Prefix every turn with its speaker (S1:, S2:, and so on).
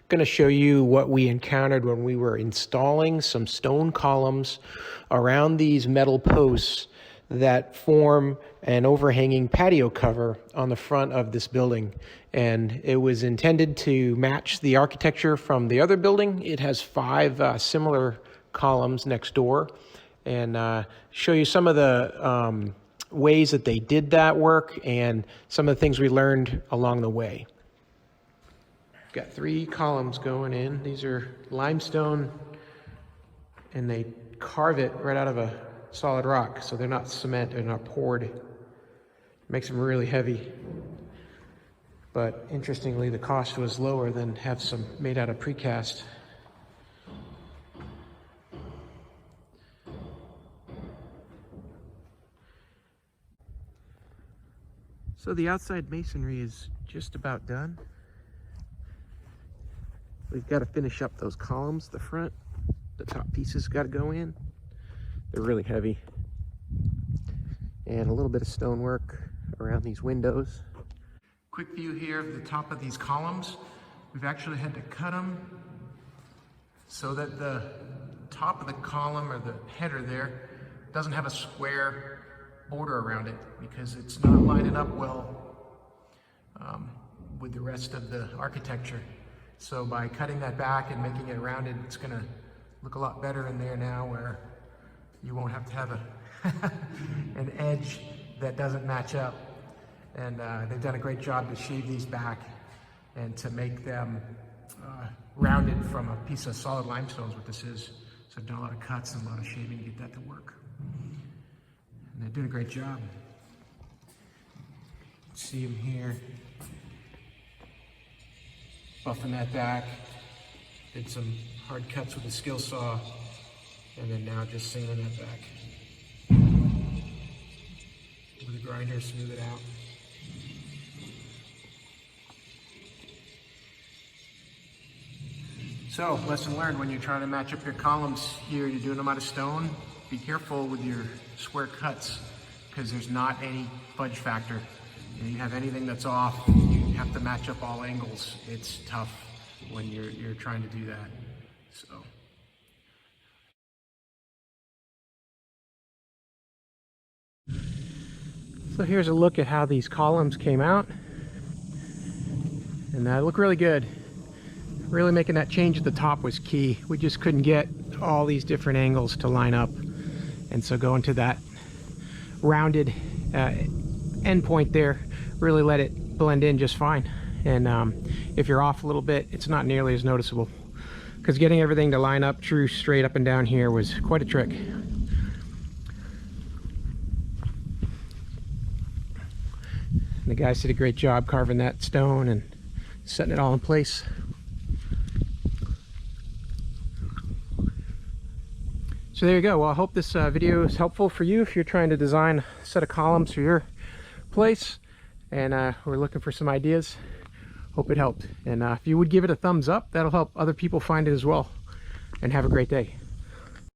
S1: going to show you what we encountered when we were installing some stone columns around these metal posts that form an overhanging patio cover on the front of this building. And it was intended to match the architecture from the other building. It has 5 similar columns next door, and show you some of the ways that they did that work and some of the things we learned along the way. Got 3 columns going in. These are limestone, and they carve it right out of a solid rock, so they're not cement, they're not poured. It makes them really heavy. But interestingly, the cost was lower than have some made out of precast. So the outside masonry is just about done. We've got to finish up those columns, the front. The top pieces got to go in. They're really heavy. And a little bit of stonework around these windows. Quick view here of the top of these columns. We've actually had to cut them so that the top of the column, or the header there, doesn't have a square border around it, because it's not lining up well with the rest of the architecture. So by cutting that back and making it rounded, it's going to look a lot better in there now, where you won't have to have an edge that doesn't match up. And they've done a great job to shave these back and to make them rounded from a piece of solid limestone is what this is. So I've done a lot of cuts and a lot of shaving to get that to work. And they're doing a great job. See them here. Buffing that back. Did some hard cuts with a skill saw. And then now just sanding that back. With a grinder, smooth it out. So, lesson learned: when you're trying to match up your columns here, you're doing them out of stone, be careful with your square cuts, because there's not any fudge factor. If you have anything that's off, you have to match up all angles. It's tough when you're trying to do that. So here's a look at how these columns came out, and they look really good. Really making that change at the top was key. We just couldn't get all these different angles to line up, and so going to that rounded end point there really let it blend in just fine. And if you're off a little bit, it's not nearly as noticeable, because getting everything to line up true straight up and down here was quite a trick. And the guys did a great job carving that stone and setting it all in place. So there you go. Well, I hope this video is helpful for you if you're trying to design a set of columns for your place, and we're looking for some ideas. Hope it helped, and if you would give it a thumbs up, that'll help other people find it as well. And have a great day.